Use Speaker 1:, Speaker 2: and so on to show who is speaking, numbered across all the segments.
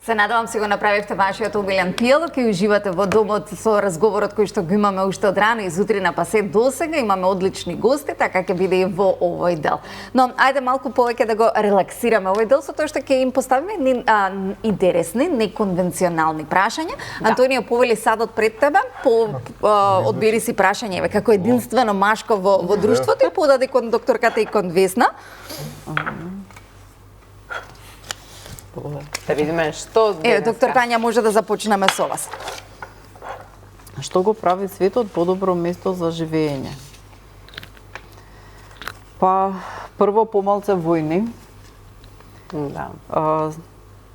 Speaker 1: Се надевам си го направивте вашиот обилен пијалок и уживате во домот со разговорот кој што го имаме уште од рано и сутрина па се досега. Имаме одлични гости, така ќе биде и во овој дел. Но ајде малку повеќе да го релаксираме овој дел со тоа што ќе им поставиме интересни, неконвенционални прашања. Да. Антонија, повели садот пред тебе, одбери си прашање како единствено машко во друштвото и подади кон докторката и кон Весна.
Speaker 2: Да видиме што
Speaker 1: доктор Тања, може да започнеме со вас.
Speaker 3: Што го прави светот подобро место за живење? Па, прво помалце војни,
Speaker 2: да.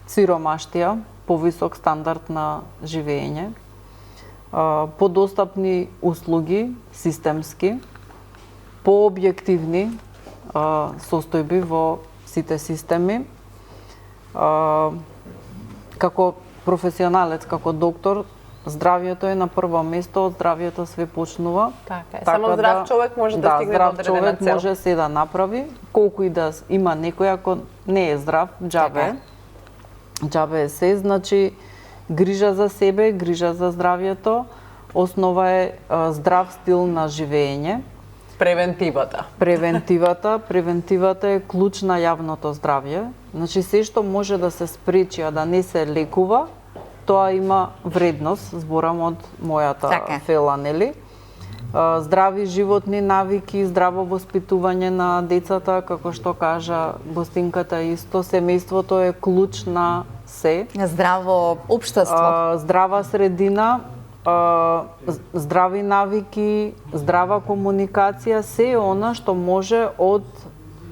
Speaker 3: Сиромаштија, повисок стандард на живење, подостапни услуги, системски, пообјективни состојби во сите системи, како професионалец, како доктор, здравјето е на прво место, од здравјето све почнува.
Speaker 2: Така е. Само здрав човек може да стигне до одредена цел.
Speaker 3: Здрав човек може се да направи, колку и да има некој, ако не е здрав, џабе. Џабе е се, значи грижа за себе, грижа за здравјето, основа е здрав стил на живење. Превентивата е клуч на јавното здравје. Значи се што може да се спречи, а да не се лекува, тоа има вредност, зборам од мојата фела, нели? Здрави животни навики, здраво воспитување на децата, како што кажа гостинката исто, семејството е клуч на се.
Speaker 1: Здраво општество.
Speaker 3: Здрава средина, здрави навики, здрава комуникација, се е она што може од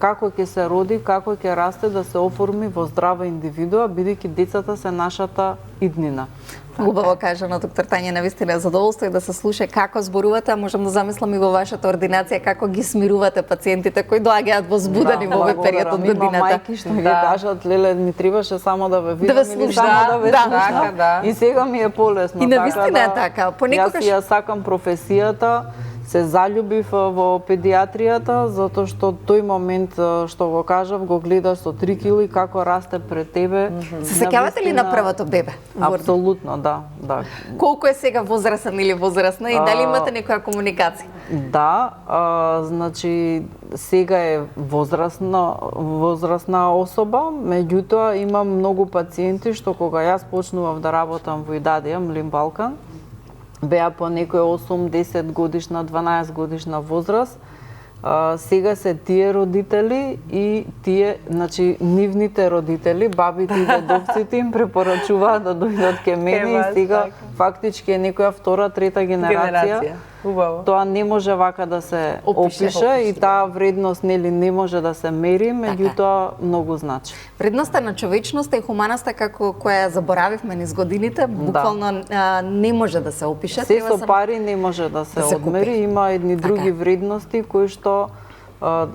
Speaker 3: како ќе се роди, како ќе расте да се оформи во здрава индивидуа, бидејќи децата се нашата иднина.
Speaker 1: Убаво кажано, доктор Тања, навистина е задоволство и да се слуша како зборувате, а можам да замислам и во вашата ординација како ги смирувате пациентите кои доаѓаат возбудени во овој период од годината.
Speaker 3: Има мајки што ги кажат, леле, ми требаше само да ве видам
Speaker 1: или само
Speaker 3: да ве слушам. И сега ми е полесно.
Speaker 1: И навистина е така.
Speaker 3: Јас ја сакам професијата. Се заљубив во педиатријата, затоа што тој момент што го кажав, го гледаш со 3 кили како расте пред тебе.
Speaker 1: Се сеќавате ли на првото бебе?
Speaker 3: Апсолутно, да.
Speaker 1: Колку е сега возрасен или возрасна и дали имате некоја комуникација?
Speaker 3: Да, значи сега е возрасна особа, меѓутоа имам многу пациенти што кога јас почнував да работам во Идадија, Млин Балкан, беа по некој 8-10 годишна, 12 годишна возраст. Сега се тие родители и тие, значи нивните родители, бабите и дедовците им препорачуваат да дојдат ке мене и сега фактички е некоја втора, трета генерација.
Speaker 2: Убаво.
Speaker 3: Тоа не може вака да се опише и таа вредност нели не може да се мери, меѓутоа многу значи.
Speaker 1: Вредноста на човечноста и хуманоста како која заборавивме низ годините, буквално не може да се опише.
Speaker 3: Се со пари не може да се одмери, има едни други вредности кои што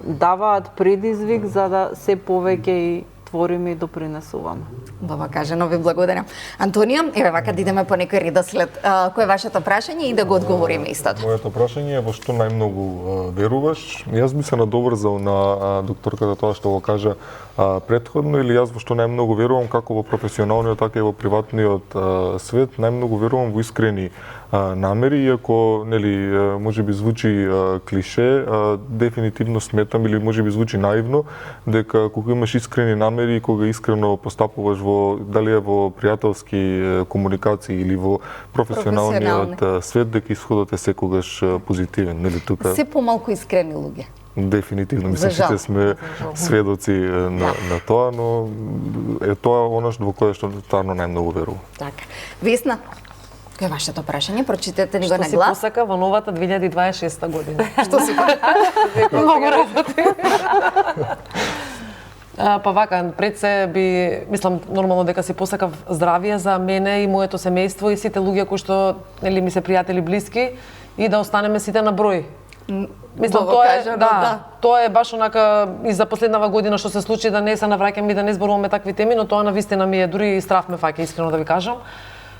Speaker 3: даваат предизвик за да се повеќе и твориме и допринесуваме.
Speaker 1: Баба кажано, ви благодарам. Антонија, еве вака да идеме по некој редослед. Кој е вашето прашање и да го одговориме истото?
Speaker 4: Моето прашање е во што најмногу веруваш. Јас би се надоврзал на докторката тоа што го кажа претходно, или јас во што најмногу верувам како во професионалниот, така и во приватниот свет, најмногу верувам во искрени намери, иако нели можеби звучи клише, дефинитивно сметам или можеби звучи наивно дека кога имаш искрени намери и кога искрено постапуваш во дали е во пријателски комуникации или во професионалниот свет, дека исходот е секогаш позитивен, нели тука.
Speaker 1: Се помалку искрени луѓе.
Speaker 4: Дефинитивно, мислам сите сме сведоци на тоа, но е тоа она во кое што стварно најмногу верувам.
Speaker 1: Така. Весна, кој е вашето прашање? Прочитете ни го на глас.
Speaker 2: Што си посака во новата 2026 година?
Speaker 1: Што си посака?
Speaker 2: Многу работи. Па вака, пред се би, мислам, нормално дека си посакав здравје за мене и моето семејство и сите луѓе кои што нели ми се пријатели блиски и да останеме сите на број. Мислам, тоа е баш онака и за последнава година што се случи, да не се навраќам и да не зборуваме такви теми, но тоа навистина ми е, дури и страф ме фаќа, искрено да ви кажам.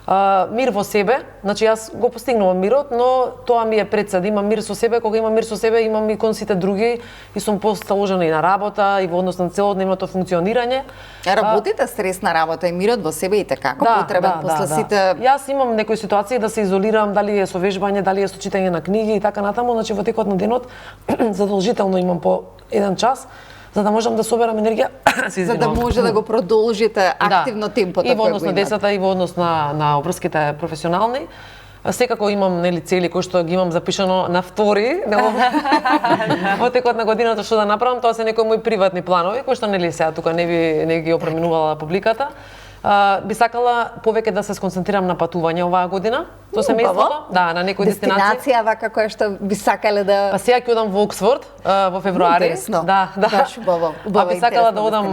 Speaker 2: Мир во себе, значи јас го постигнувам мирот, но тоа ми е пред се, да имам мир со себе, кога имам мир со себе, имам и кон сите други и сум посталожена и на работа и во однос на целодневното функционирање.
Speaker 1: Работите стресна работа и мирот во себе и како потребен после сите.
Speaker 2: Јас имам некои ситуации да се изолирам, дали е со вежбање, дали е со читање на книги и така натаму, значи во текот на денот задолжително имам по 1 час за да можам да соберам енергија,
Speaker 1: за да може да го продолжите активно темпото
Speaker 2: и во однос на децата и во однос на обврските професионални. Секако имам цели кои што ги имам запишано на втори, во текот на годината што да направам, тоа се некои мои приватни планови кои што сега тука не ги опременувала публиката. Би сакала повеќе да се сконцентрирам на патување оваа година со семејството, на некои дестинации.
Speaker 1: Дестинација вака која што би сакале да.
Speaker 2: Па сега ќе одам во Оксфорд во февруари.
Speaker 1: Да.
Speaker 2: Баш убаво. Би сакала да одам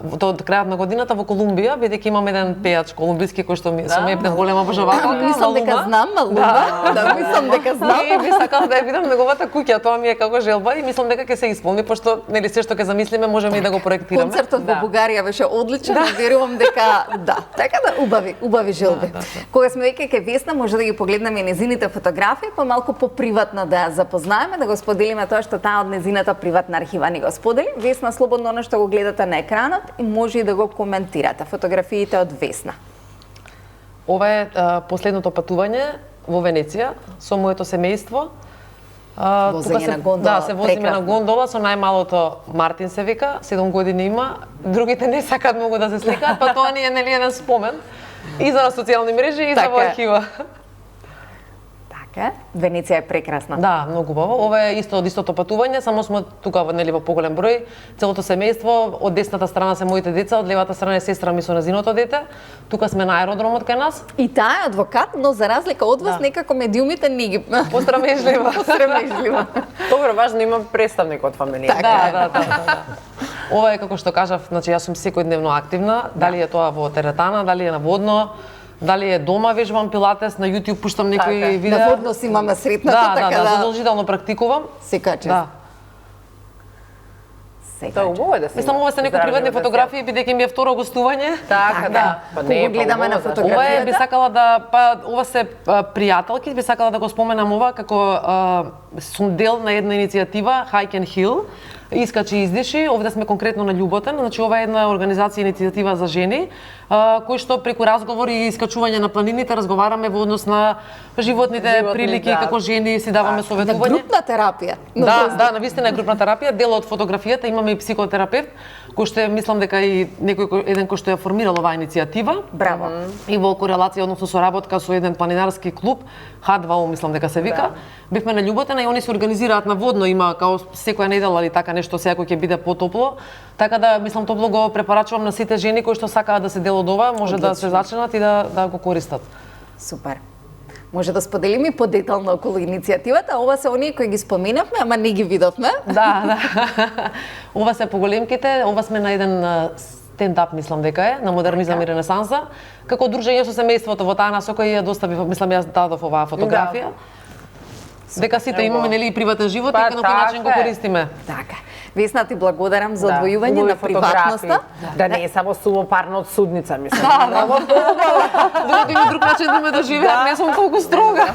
Speaker 2: до крајот на годината во Колумбија, бидејќи имам еден пејач колумбиски кој што со ме е голема обожавателка.
Speaker 1: Мислам дека знам Малума. Да, мислам дека знам.
Speaker 2: И би сакала да ја видам неговата куќа, тоа ми е како желба и мислам дека ќе се исполни, пошто се што ќе замислиме можеме и да го проектираме.
Speaker 1: Концертот во Бугарија беше одличен, верувам дека така да убави желби. Кога сме веќе кај Весна, може да ги погледнеме незините фотографии, па малку поприватно да ја запознаеме, да го споделиме тоа што таа од незината приватна архива ни го сподели. Весна, слободно она што го гледате на екранот и може и да го коментирате фотографиите од Весна.
Speaker 2: Ова е последното патување во Венеција со моето семејство.
Speaker 1: Возење на гондола.
Speaker 2: Да, се возиме на гондола со најмалото Мартин се вика, 7 години има. Другите не сакаат многу да се сликаат, па тоа ни е еден спомен и за социјални мрежи и за во архива.
Speaker 1: Венеција е прекрасна.
Speaker 2: Да, многу убаво. Ова е исто од истото патување, само сме тука во поголем број. Целото семејство, од десната страна се моите деца, од левата страна е сестра ми со незиното дете. Тука сме на аеродромот кај нас.
Speaker 1: И таа е адвокат, но за разлика од вас, некако медиумите не ги
Speaker 2: пострамежлива.
Speaker 5: Добро, важно има представник од фамилија.
Speaker 2: Да. Ова е како што кажав, значи јас сум секојдневно активна, дали е тоа во теретана, дали е на водно, дали е дома вежбам пилатес, на YouTube пуштам некои видеа.
Speaker 1: На водно си имаме сретната, така
Speaker 2: да, задолжително практикувам.
Speaker 1: Секоја чест.
Speaker 2: Да.
Speaker 5: Тоа убаво е да се.
Speaker 2: Мислам, ова се некои приватни фотографии, бидејќи ми е второ гостување.
Speaker 5: Така, да.
Speaker 1: Па не гледаме на фотографијата.
Speaker 2: Ова е, би сакала ова се пријателки, би сакала да го споменам ова како сум дел на една иницијатива Hike and Heal. Искачи и издиши, овде сме конкретно на Љуботен, значи ова е една организација, иницијатива за жени, кои што преку разговори и искачување на планините разговараме во однос на животните прилики, како жени си даваме советување.
Speaker 1: На групна терапија.
Speaker 2: Да, навистина е групна терапија, дел од фотографијата имаме и психотерапевт, кој што мислам дека и еден кој што ја формирал оваа иницијатива.
Speaker 1: Браво.
Speaker 2: И во корелација, односно соработка со еден планинарски клуб, Х2O мислам дека се вика. Бевме на Љуботена и они се организираат на водно, има као секоја недела или така нешто, сега кој ќе биде потопло. Така да мислам топло го препорачувам на сите жени кои што сакаат да се дел од ова, може да се зачленат и да го користат.
Speaker 1: Супер. Може да споделиме подетално околу иницијативата, ова се оние кои ги споменавме, ама не ги видовме.
Speaker 2: Да. Ова се поголемките, ова сме на еден стендап, мислам дека е, на модернизам и ренесанса, како дружење со семејството во таа насока и ја доставив, мислам јас дадов оваа фотографија. Дека сите имаме и приватен живот и на кој начин го користиме.
Speaker 1: Така. Весна, ти благодарам за одвојување на приватноста.
Speaker 5: Да не е само субопарно од судница, мислам.
Speaker 2: Друг начин да ме доживеат, не сум толку строга.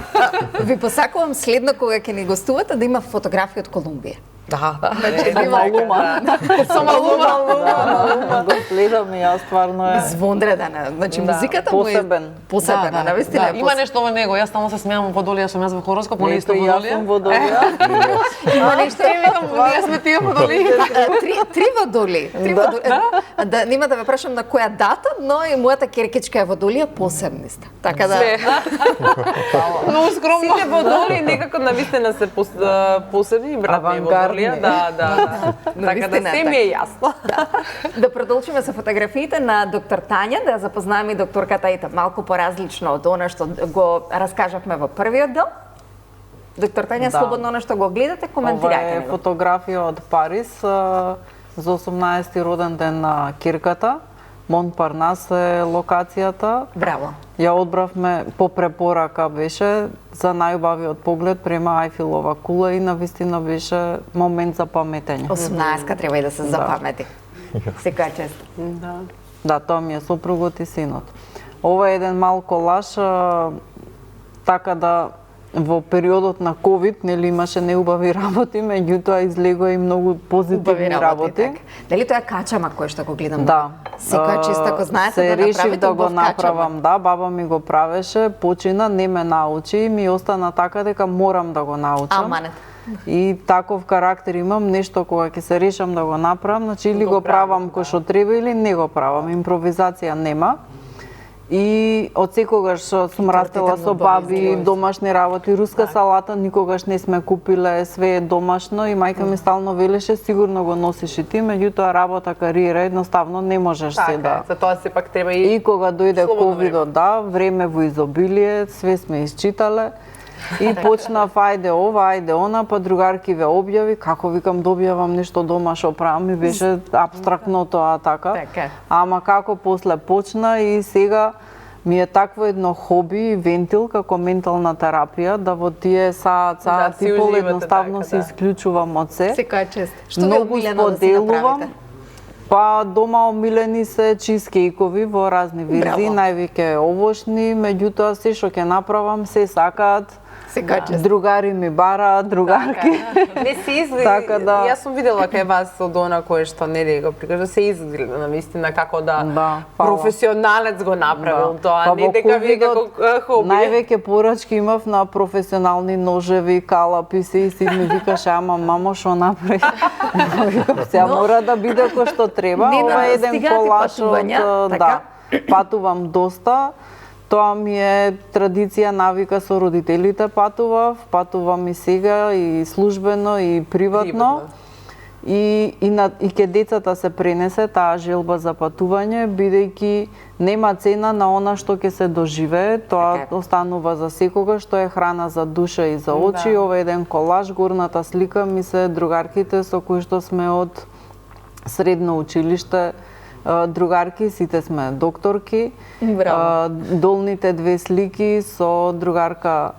Speaker 1: Ви посакувам следно кога ќе ни гостувате да има фотографии од Колумбија.
Speaker 2: Да.
Speaker 1: Значи,
Speaker 3: Малума.
Speaker 2: Со Малума.
Speaker 3: Го гледам и јас стварно е
Speaker 1: звондредана. Значи музиката му е посебна, навистина.
Speaker 2: Има нешто во него. Јас стално се смеам во Водолија, сум јас во хороскоп, он исто во
Speaker 3: Јас сум Водолија.
Speaker 1: Има нешто.
Speaker 2: Ние сме тие Водолија.
Speaker 1: Три Водолии. Да, нема да ве прашам на која дата, но и мојата керкичка е Водолија, посебни сте. Така да.
Speaker 2: Многу скромно.
Speaker 5: Сите Водолии некако навистина се посебни, брат ми Водолија. Да. Така да се ми е јасно.
Speaker 1: Да продолжиме со фотографиите на доктор Тања, да ја запознаеме и докторката Ета малку поразлично од она што го раскажавме во првиот дел. Доктор Тања, слободно она што го гледате, коментирајте.
Speaker 3: Ова е фотографија од Париз за 18-ти роден ден на кирката. Монпарнас е локацијата.
Speaker 1: Браво.
Speaker 3: Ја одбравме по препорака, беше за најубавиот поглед према Ајфилова кула и навистина беше момент за паметење.
Speaker 1: 18-ка треба и да се запамети. Секоја чест.
Speaker 3: Да, тоа ми е сопругот и синот. Ова е еден мал колаж, така да во периодот на ковид, нели имаше неубави работи, меѓутоа излегоа и многу позитивни работи.
Speaker 1: Дали тоа е качамак кој што го гледам?
Speaker 3: Да.
Speaker 1: Секој често го знаете да направите
Speaker 3: решив да го
Speaker 1: убав
Speaker 3: направам,
Speaker 1: качамак.
Speaker 3: да, баба ми го правеше, почина, не ме научи, ми остана така дека морам да го научам.
Speaker 1: Аманет.
Speaker 3: И таков карактер имам, нешто кога ќе се решам да го направам, значи или го правам кој што треба или не го правам. Импровизација нема. И од секогаш сум растела со баби, домашни работи, руска салата никогаш не сме купиле, све е домашно и мајка ми стално велеше сигурно го носиш и ти, меѓутоа работа, кариера едноставно не можеш се да.
Speaker 5: За тоа сепак треба и
Speaker 3: кога дојде ковидот, да, време во изобилие, све сме изчитале. И почнав ајде ова, ајде она, па другарки ве објави, како викам добјавам нешто дома што правам, ми беше апстрактно тоа така. Ама како после почна и сега ми е такво едно хоби, вентил како ментална терапија, да во тие саат типол едноставно се исклучувам од се.
Speaker 1: Секоја чест. Што ви
Speaker 3: Многу
Speaker 1: омилено да си направите?
Speaker 3: Па дома омилени се чизкејкови во разни верзии, највеќе овошни, меѓутоа се што ќе направам се сакаат. Другари ми бараат, другарки.
Speaker 5: Не се изгледа. Јас сум видела кај вас од она кое што нели го прикажа, се изгледа навистина како да професионалец го направил тоа, не дека вие како хоби.
Speaker 3: Највеќе порачки имав на професионални ножеви, калапи се и си ми викаше, ама мамо што направи? Викам, сега мора да биде кој што треба. Ова е еден колаж од патувам доста. Тоа ми е традиција, навика со родителите патувам и сега и службено и приватно. И ке децата се пренесе таа желба за патување, бидејќи нема цена на она што ќе се доживее, тоа останува за секогаш, што е храна за душа и за очи. Ова е еден колаж, горната слика ми се другарките со кои што сме од средно училиште, другарки, сите сме докторки. Долните две слики со другарка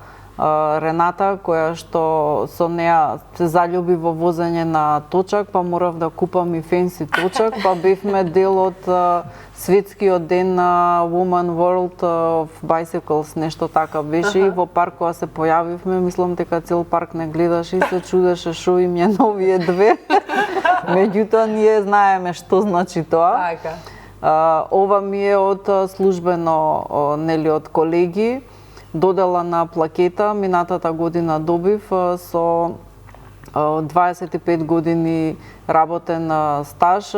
Speaker 3: Рената, која што со неа се заљуби во возење на точак, па морав да купам и фенси точак, па бевме дел од светскиот ден на Women World of Bicycles, нешто така беше. И во парк кога се појавивме, мислам дека цел парк не гледаше и се чудеше шо им е новие две. Меѓутоа ние знаеме што значи тоа. Ова ми е од службено, нели, од колеги. Додела на плакета, минатата година добив со 25 години работен стаж,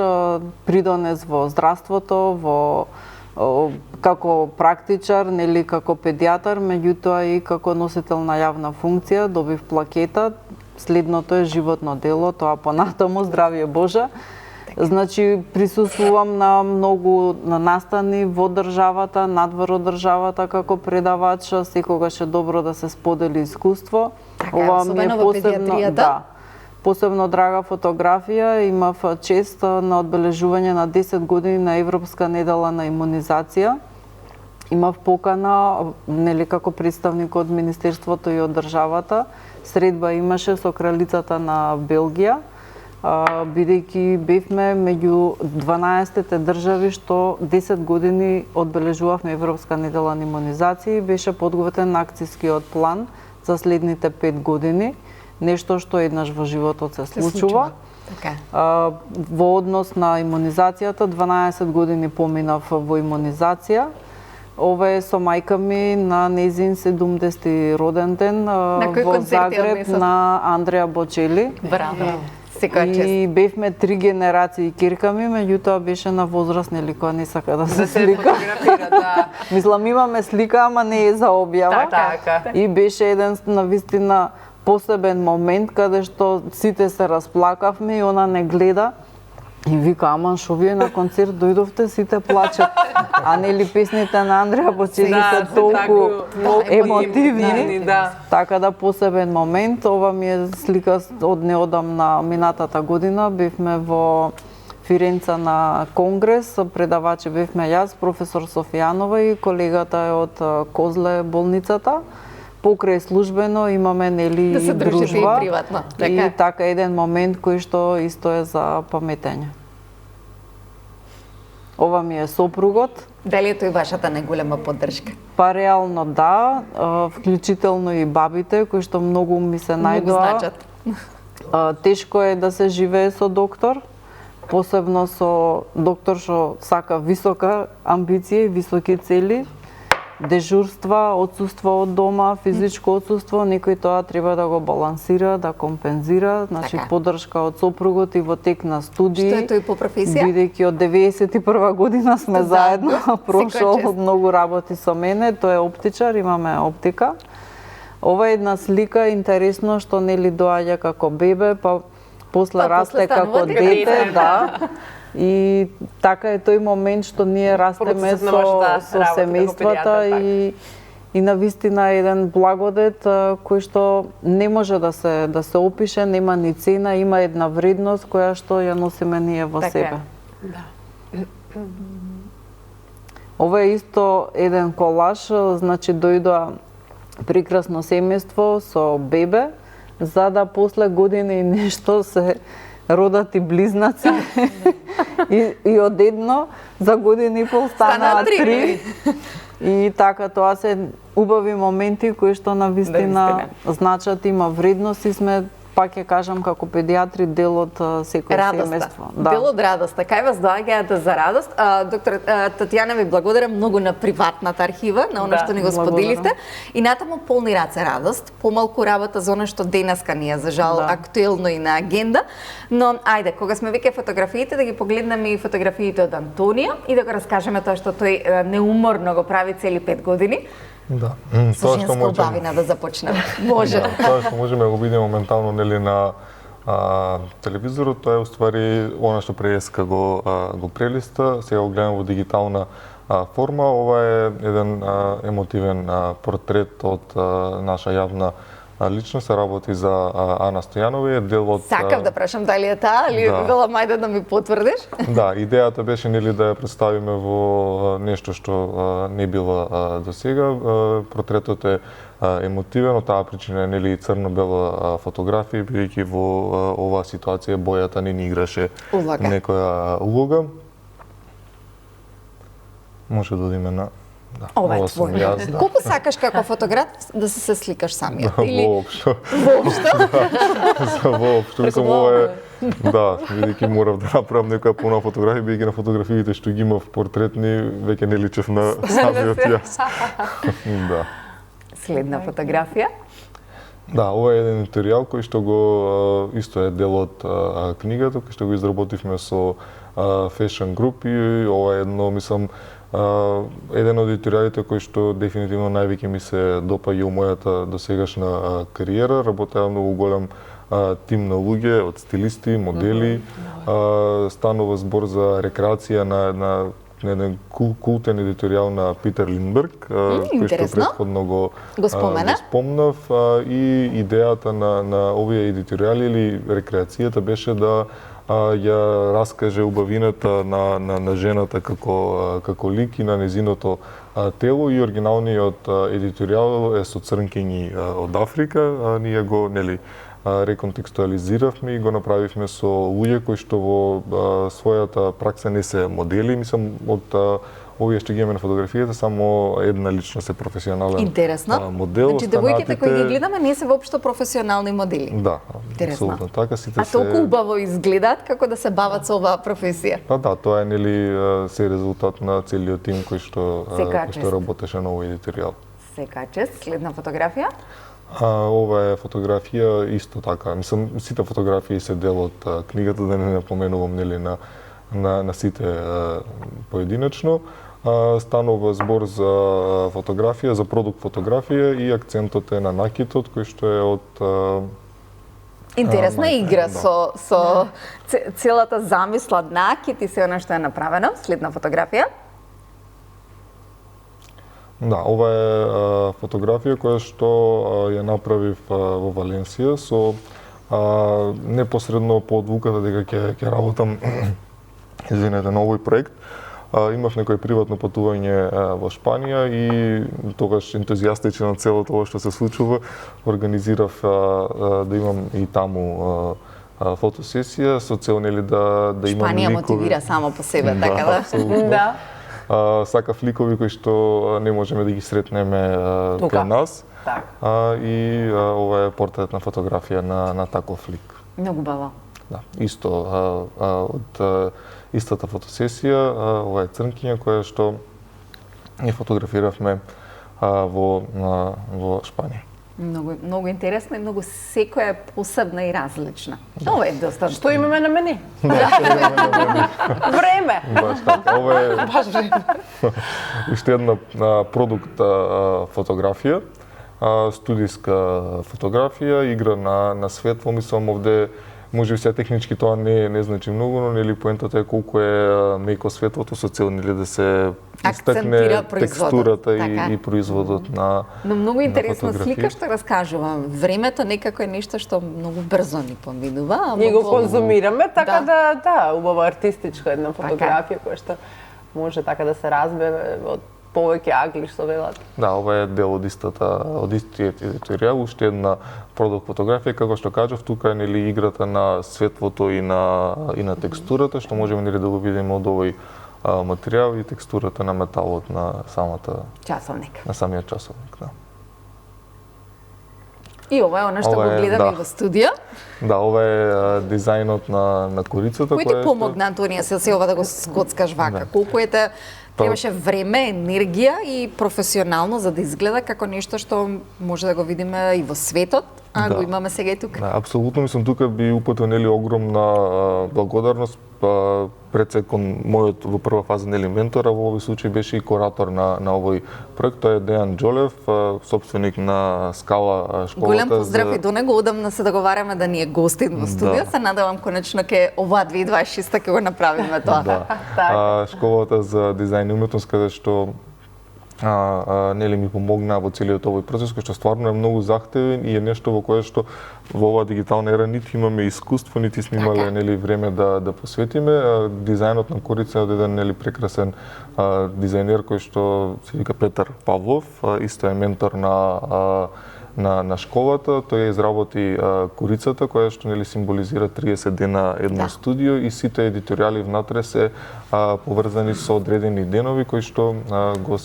Speaker 3: придонес во здравството, како практичар, нели, како педијатар, меѓутоа и како носител на јавна функција, добив плакета. Следното е животно дело, тоа понатаму, здравје Боже. Значи, присуствувам на многу настани во државата, надвор од државата како предавач, секогаш е добро да се сподели искуство.
Speaker 1: Ова ми е
Speaker 3: посебно драга фотографија. Имав чест на одбележување на 10 години на Европска недела на имунизација. Имав покана, нели, како представник од Министерството и од државата. Средба имаше со кралицата на Белгија, бидејќи бевме меѓу 12-те држави што 10 години одбележувавме Европска недела на имунизација и беше подготвен акцијскиот план за следните 5 години, нешто што еднаш во животот се случува. Во однос на имунизацијата, 12 години поминав во имунизација. Ова е со мајка ми на нејзин 70-ти роден ден во Загреб на Андреа Бочели.
Speaker 1: Браво.
Speaker 3: И бевме 3 генерации кирка ми, меѓутоа беше на возраст, нели, која не сака да се слика. Мислам, имаме слика, ама не е за објава. И беше еден навистина посебен момент каде што сите се расплакавме и она не гледа. И вика, аман, шо вие на концерт дојдовте, сите плачат. А нели песните на Андреа Бочели се толку емотивни. Така да посебен момент. Ова ми е слика од неодамна минатата година. Бевме во Фиренца на конгрес, предавачи бевме јас, професор Софијанова и колегата е од Козле болницата. Покрај службено имаме, нели, и дружба. И така еден момент кој што исто е за паметење. Ова ми е сопругот,
Speaker 1: Дали е тој вашата најголема поддршка?
Speaker 3: Па реално да, вклучително и бабите кои што многу ми се најдоа. Тешко е да се живее со доктор, посебно со доктор што сака висока амбиција и високи цели. Дежурства, отсуство од дома, физичко отсуство, некој тоа треба да го балансира, да компензира, значи поддршка од сопругот и во тек на студии.
Speaker 1: Што е тој по професија?
Speaker 3: Бидејќи од 91 година сме заедно, прошол многу работи со мене, тој е оптичар, имаме оптика. Ова е една слика интересно што нели доаѓа како бебе, па после расте како дете, да. И така е тој момент што ние растеме со семејствата и навистина е еден благодет кој што не може да се опише, нема ни цена, има една вредност која што ја носиме ние во себе. Ова е исто еден колаж, значи дојдоа прекрасно семејство со бебе, за да после години и нешто се родат и близнаци и одедно за години и пол станаа 3. И така тоа се убави моменти кои што навистина значат, има вредност и сме, пак ќе кажам, како педиатри дел од секој семејство.
Speaker 1: Дел од радоста. Кај вас доаѓаат за радост? Доктор Татјана, ви благодарам многу на приватната архива, на она што ни го споделивте. И натаму полни раце радост, помалку работа за она што денеска ни е, за жал, актуелно и на агенда. Но, ајде, кога сме веќе фотографиите, да ги погледнеме и фотографиите од Антонија и да го раскажеме тоа што тој неуморно го прави цели 5 години.
Speaker 4: Да.
Speaker 1: Со женска убавина да започнеме. Може.
Speaker 4: Тоа што можеме да го видиме моментално нели на телевизорот, тоа е уствари она што преска го прелиста, сега го гледаме во дигитална форма. Ова е еден емотивен портрет од наша јавна личност, се работи за Ана Стојанова, е дел од...
Speaker 1: Сакав да прашам дали е таа, али велам ајде да ми потврдиш.
Speaker 4: Да, идејата беше нели да ја представиме во нешто што не било досега. Портретот е емотивен, од таа причина нели црно-бела фотографија, бидејќи во оваа ситуација бојата не ни играше некоја улога. Може да одиме на...
Speaker 1: Ова е твој. Колку сакаш како фотограф да се сликаш самиот?
Speaker 4: Воопшто.
Speaker 1: Воопшто?
Speaker 4: Воопшто. Мислам, ова е... Да, бидејќи морав да направам некоја полна фотографија, бидејќи на фотографиите што ги имав портретни, веќе не личев на самиот јас. Да.
Speaker 1: Следна фотографија.
Speaker 4: Да, ова е еден материјал кој што го исто е дел од книгата, кој што го изработивме со Fashion Group и ова е едно, мислам, еден од материјалите кој што дефинитивно највеќе ми се допаѓа у мојата досегашна кариера. Работеа многу голем тим на луѓе, од стилисти, модели. Станува збор за рекреација на еден култен едиторијал на Питер Линдберг, кој што претходно го спомнав. И идејата на овие едиторијали или рекреацијата беше да ја раскаже убавината на жената како лик и на незиното тело, и оригиналниот едиторијал е со црнкињи од Африка. Ние го реконтекстуализиравме и го направивме со луѓе кои што во својата пракса не се модели. Мислам, од овие што ги имаме на фотографијата, само една личност е професионален модел.
Speaker 1: Значи, девојките кои ги гледаме не се воопшто професионални модели.
Speaker 4: Да, апсолутно така.
Speaker 1: А толку убаво изгледаат како да се бават со оваа професија.
Speaker 4: Па да, тоа е нели се резултат на целиот тим кој што работеше на овој едиторијал.
Speaker 1: Сека чест. Следна фотографија.
Speaker 4: Ова е фотографија исто така. Мислам, сите фотографии се дел од книгата, да не напоменувам нели на сите поединечно. Станува збор за фотографија, за продукт фотографија и акцентот е на накитот кој што е од
Speaker 1: интересна игра со целата замисла накит и се она што е направено. Следна фотографија.
Speaker 4: Да, ова е фотографија која што ја направив во Валенсија со непосредно по одлуката дека ќе работам на овој проект. Имав некој приватно патување во Шпанија и тогаш ентузијастичен на целото ова што се случува, организирав да имам и таму фотосесија со цел нели да имам
Speaker 1: Шпанија мотивира само по себе, така да.
Speaker 4: Да. сакав ликови кои што не можеме да ги сретнеме кај нас. И ова е портретна фотографија на таков лик.
Speaker 1: Многу баба.
Speaker 4: Да, исто од истата фотосесија, ова е црнкиња која што ја фотографиравме во Шпанија.
Speaker 1: Многу интересно и многу секоја е посебна и различна. Ова е доста.
Speaker 5: Што имаме на мене? Време.
Speaker 4: Баш така. Ова е уште една продукт фотографија, студиска фотографија, игра на светло, мислам овде може би сега технички тоа не значи многу, но нели поентата е колку е меко светлото со цел нели да се истакне текстурата и производот на.
Speaker 1: Но многу интересна слика што раскажува. Времето некако е нешто што многу брзо ни поминува,
Speaker 5: ние го конзумираме, така да, убава артистичка една фотографија која што може така да се разбере од повеќе агли што велат.
Speaker 4: Да, ова е дел од истиот едиторијал, уште една продукт фотографија, како што кажав, тука е нели играта на светлото и на текстурата, што можеме нели да го видиме од овој материјал и текстурата на металот на самата
Speaker 1: часовник.
Speaker 4: На самиот часовник, да.
Speaker 1: И ова е она што го гледаме во студио.
Speaker 4: Да, ова е дизајнот на корицата
Speaker 1: кој ти помогна, Антонија, се ова да го скоцкаш вака? Колку е требаше време, енергија и професионално за да изгледа како нешто што може да го видиме и во светот, а го имаме сега и тука.
Speaker 4: Да, апсолутно, мислам тука би упатил нели огромна благодарност пред се кон мојот во прва фаза нели ментор, а во овој случај беше и куратор на овој проект, тоа е Дејан Џолев, собственик на Скала школата.
Speaker 1: Голем поздрав и до него, одамна се договараме да ни е гостин во студио, се надевам конечно ке ова 2026 ќе го направиме тоа.
Speaker 4: Да. Школата за дизајн и уметност каде што нели ми помогна во целиот овој процес кој што стварно е многу захтевен и е нешто во кое што во оваа дигитална ера нити имаме искуство, нити сме имале нели време да посветиме. Дизајнот на корица е од еден нели прекрасен дизајнер кој што се вика Петар Павлов, исто е ментор на школата. Тој ја изработи корицата која што нели символизира 30 дена едно студио и сите едиторијали внатре се поврзани со одредени денови кои што го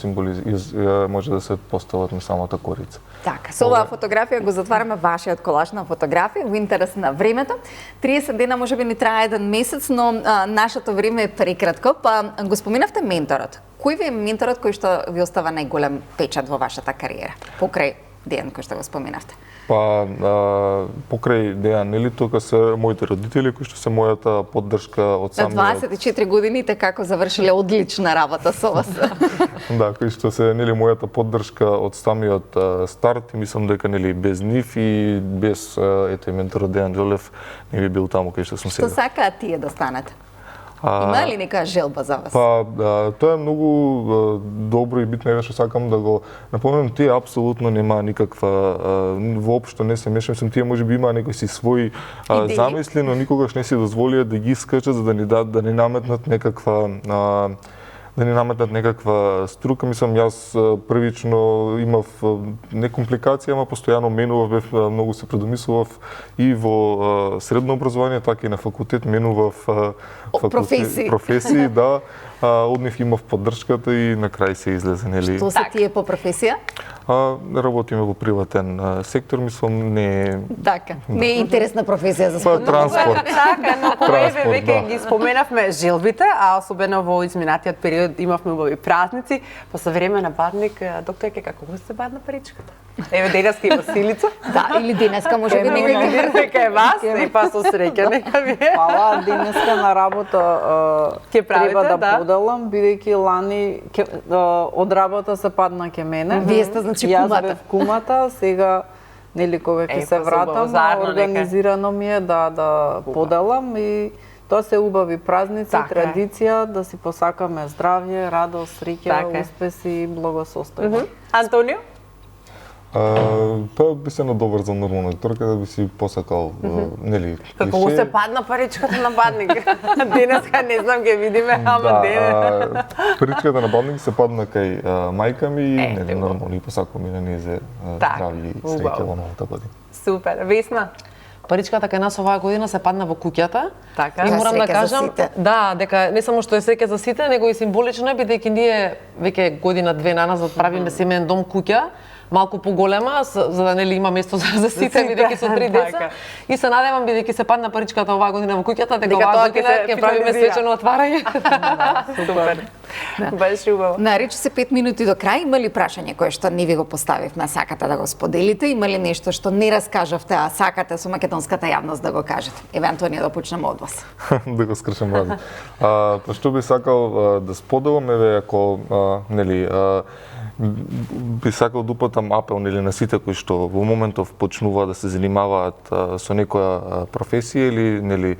Speaker 4: може да се постават на самата корица.
Speaker 1: Така, со оваа фотографија го затвараме вашиот колаж на фотографија во интерес на времето. 30 дена можеби ни трае еден месец, но нашето време е прекратко, па го споменавте менторот. Кој ви е менторот кој што ви остава најголем печат во вашата кариера? Покрај Дејан кој што го споменавте.
Speaker 4: Па покрај Дејан, нели тука се моите родители кои што се мојата поддршка од самиот.
Speaker 1: На 24 годините како завршиле одлична работа со вас.
Speaker 4: Да, кои што се нели мојата поддршка од самиот старт и мислам дека нели без нив и без менторот Дејан Џолев не би бил таму кај што сум сега.
Speaker 1: Што сакаат тие да станете? Има ли нека желба за вас?
Speaker 4: Па, тоа е многу добро и битно, што сакам да го напоменам, тие апсолутно нема никаква, воопшто не се мешам, тие можеби има некои си своји замисли, но никогаш не си дозволија да ги искачат за да ни наметнат некаква струка. Мислам, јас првично имав не компликација, ама постојано менував, многу се предомислував и во средно образование, така и на факултет менував професии, да. Од нив имав поддршката и на крај се излезе, нели.
Speaker 1: Што се тие по професија?
Speaker 4: Работиме во приватен сектор, мислам, не
Speaker 1: Така, не е интересна професија за спорт.
Speaker 4: Транспорт.
Speaker 5: Така, но кој веќе ги споменавме желбите, а особено во изминатиот период имавме убави празници, па со време на празник докторке како го се бадна паричката? Еве денеска има силица.
Speaker 1: Да, или денеска може би некој ги врте
Speaker 5: кај вас, и па со среќа нека ви е.
Speaker 3: Фала, денеска на работа треба да поделам, бидејќи лани од работа се падна ке мене.
Speaker 1: Вие сте значи кумата.
Speaker 3: Јас бев кумата, сега нели кога ќе се вратам, организирано ми е да поделам и тоа се убави празници, традиција, да си посакаме здравје, радост, среќа, успеси и благосостојба.
Speaker 5: Антонио?
Speaker 4: Тоа би се надоврзал нормално, да би си посакал, нели,
Speaker 5: како го се падна паричката на бадник. Денеска не знам ќе видиме, ама денес.
Speaker 4: Паричката на бадник се падна кај мајка ми и нели нормално и посакувам и на незе здравје и среќа во новата година.
Speaker 5: Супер. Весна?
Speaker 2: паричката кај нас оваа година се падна во куќата.
Speaker 5: Така.
Speaker 2: И морам да
Speaker 1: Среќа за
Speaker 2: кажам,
Speaker 1: сите.
Speaker 2: да, дека не само што е среќа за сите, него и символично е бидејќи ние веќе година две наназад правиме семеен дом куќа, малку поголема, за да нели има место за сите, бидејќи со 3 деца.
Speaker 5: Така.
Speaker 2: И се надевам бидејќи се падна паричката оваа година во куќата, дека
Speaker 5: Дека
Speaker 2: оваа
Speaker 5: тоа ќе
Speaker 2: година
Speaker 5: се
Speaker 2: ќе правиме
Speaker 5: финализира.
Speaker 2: свечено отварање.
Speaker 5: Супер. Беше убаво.
Speaker 1: Нарече се 5 минути до крај. Има ли прашање кое што не ви го поставивме, сакате да го споделите? Има ли нешто што не раскажавте, а сакате со македонската јавност да го кажете? Евентуално да почнеме од вас.
Speaker 4: Да го скршам разум. Па што би сакал да споделам, еве ако нели би сакал да упатам апел нели на сите кои што во моментов почнуваат да се занимаваат со некоја професија или нели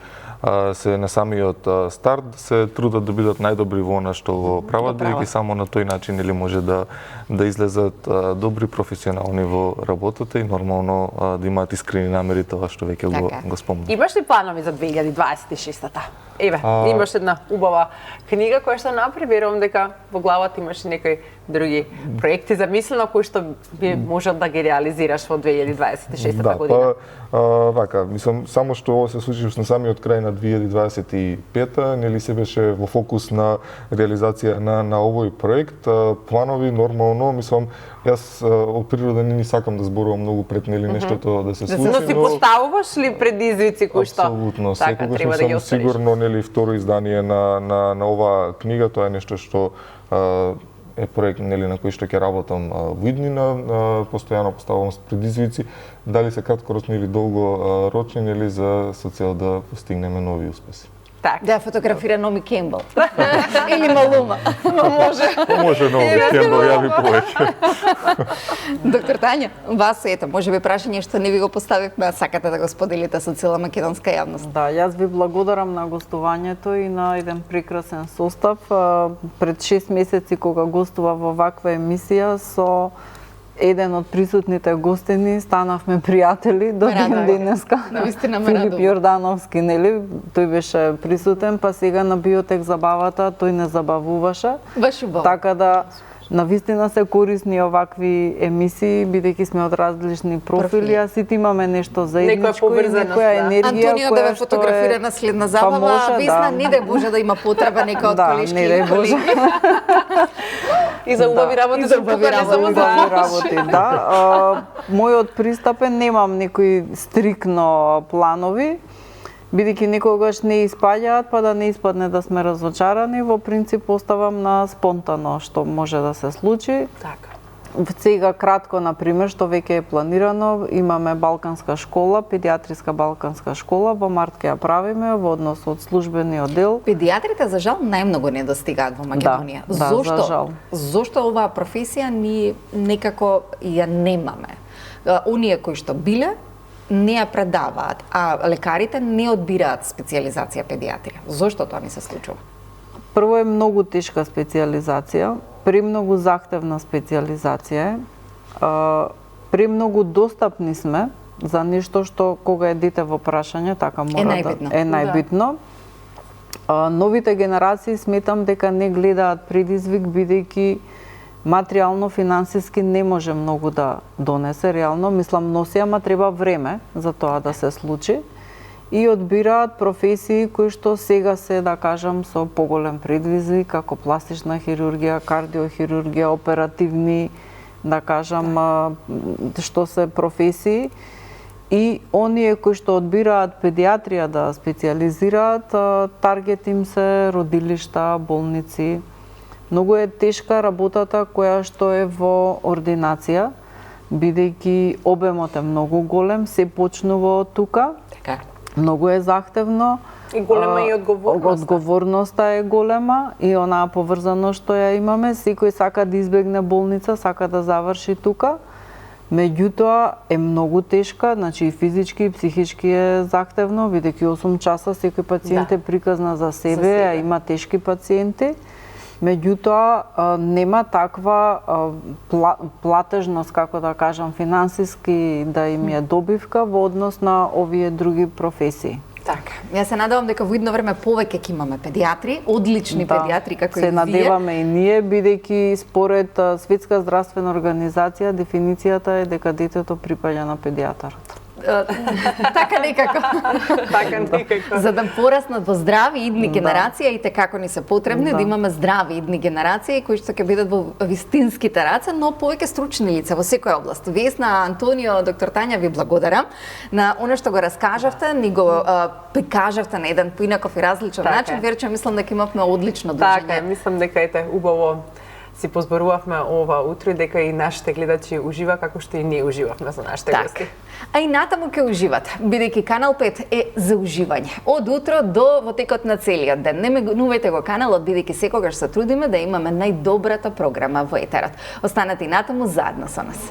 Speaker 4: се на самиот старт да се трудат да бидат најдобри во она што го прават, бидејќи само на тој начин нели може да излезат добри професионални во работата и нормално да имаат искрени намери тоа што веќе го спомнав.
Speaker 5: Имаш ли планови за 2026-та? Еве, имаш една убава книга која што направи, верувам дека во главата имаш и некои други проекти замислено кои што би можел да ги реализираш во 2026 година.
Speaker 4: Вака, мислам само што ова се случи на самиот крај на 2025-та, нели се беше во фокус на реализација на овој проект. Планови нормално, мислам, јас од природа не сакам да зборувам многу пред нели нештото да се случи,
Speaker 5: Но си поставуваш ли предизвици кои што
Speaker 4: апсолутно,
Speaker 5: така
Speaker 4: секогаш
Speaker 5: треба да ги
Speaker 4: сум
Speaker 5: оствариш?
Speaker 4: сигурно нели второ издание на оваа книга, тоа е нешто што е проект нели на кој што ќе работам во иднина, постојано поставувам предизвици, дали се краткорочни или долгорочни нели за со цел да постигнеме нови успеси.
Speaker 5: Така.
Speaker 1: Да фотографира Номи Кембл. Или Малума.
Speaker 4: Може нови Кембл, јави повеќе.
Speaker 1: Доктор Тања, вас ето, може би прашање што не ви го поставивме, а сакате да го споделите со цела македонска јавност.
Speaker 3: Да, јас ви благодарам на гостувањето и на еден прекрасен состав. Пред 6 месеци кога гостува во ваква емисија со еден од присутните гостини станавме пријатели до ден денеска.
Speaker 1: Навистина ме
Speaker 3: Филип
Speaker 1: радува.
Speaker 3: Јордановски, нели? Тој беше присутен, па сега на биотек забавата тој не забавуваше.
Speaker 1: Баш убаво.
Speaker 3: Така да навистина се корисни овакви емисии, бидејќи сме од различни профили, а сите имаме нешто заедничко и
Speaker 5: поврзаност,
Speaker 3: некоја
Speaker 5: да.
Speaker 3: енергија
Speaker 1: Антонио да ве фотографира на следна забава,
Speaker 3: може,
Speaker 1: Весна
Speaker 3: да.
Speaker 1: не дај Боже да има потреба нека од
Speaker 3: Да,
Speaker 1: колешки
Speaker 3: не дај Боже.
Speaker 2: И за убави работи,
Speaker 1: и за
Speaker 2: за
Speaker 1: убави
Speaker 2: не само
Speaker 1: работи,
Speaker 2: за
Speaker 3: Убави работи, да. Мојот пристап е немам некои стрикно планови, бидејќи некогаш не испаѓаат, па да не испадне да сме разочарани, во принцип оставам на спонтано што може да се случи.
Speaker 5: Така.
Speaker 3: Сега кратко, например, што веќе е планирано, имаме балканска школа, педиатриска балканска школа, во март ќе ја правиме во однос од службениот дел.
Speaker 1: Педиатрите за жал најмногу не достигаат во Македонија.
Speaker 3: Да,
Speaker 1: Зошто?
Speaker 3: за жал.
Speaker 1: Зошто оваа професија ние некако ја немаме? Оние кои што биле не ја предаваат, а лекарите не одбираат специјализација педиатрија. Зошто тоа не се случува?
Speaker 3: Прво е многу тешка специјализација, премногу захтевна специјализација е, премногу достапни сме за нешто што кога е дете во прашање, така мора
Speaker 1: најбитно.
Speaker 3: да е најбитно. Новите генерации сметам дека не гледаат предизвик бидејќи материјално финансиски не може многу да донесе реално, мислам носи, ама треба време за тоа да се случи и одбираат професии кои што сега се, да кажам, со поголем предизвик, како пластична хирургија, кардиохирургија, оперативни, да кажам, што се професии. И оние кои што одбираат педиатрија да специјализираат, таргет им се родилишта, болници. Многу е тешка работата која што е во ординација, бидејќи обемот е многу голем, се почнува од тука.
Speaker 1: Така.
Speaker 3: Многу е захтевно.
Speaker 5: И голема и одговорноста.
Speaker 3: Одговорноста е голема и онаа поврзаност што ја имаме. Секој сака да избегне болница, сака да заврши тука. Меѓутоа е многу тешка, значи и физички и психички е захтевно, бидејќи 8 часа секој пациент е приказна за себе, а има тешки пациенти. Меѓутоа нема таква платежност, како да кажам, финансиски да им е добивка во однос на овие други професии.
Speaker 1: Така. Јас се надевам дека во идно време повеќе ќе имаме педиатри, одлични педиатри како и
Speaker 3: се
Speaker 1: вие.
Speaker 3: надеваме и ние, бидејќи според Светска здравствена организација дефиницијата е дека детето припаѓа на педијатарот.
Speaker 1: Така некако.
Speaker 5: Така некако.
Speaker 1: За да пораснат во здрави идни генерации, и како ни се потребни да имаме здрави идни генерации кои што ќе бидат во вистинските раце, но повеќе стручни лица во секоја област. Весна, Антонио, доктор Тања, ви благодарам на она што го раскажавте, ни го прикажавте на еден поинаков и различен начин. Верче мислам дека имавме одлично дружење.
Speaker 5: Така, мислам дека ете убаво си позборувавме ова утро и дека и нашите гледачи ужива како што и ние уживавме за нашите гости.
Speaker 1: А и натаму ќе уживате, бидејќи Канал 5 е за уживање. Од утро до во текот на целиот ден. Не менувајте го каналот, бидејќи секогаш се трудиме да имаме најдобрата програма во етерот. Останете и натаму заедно со нас.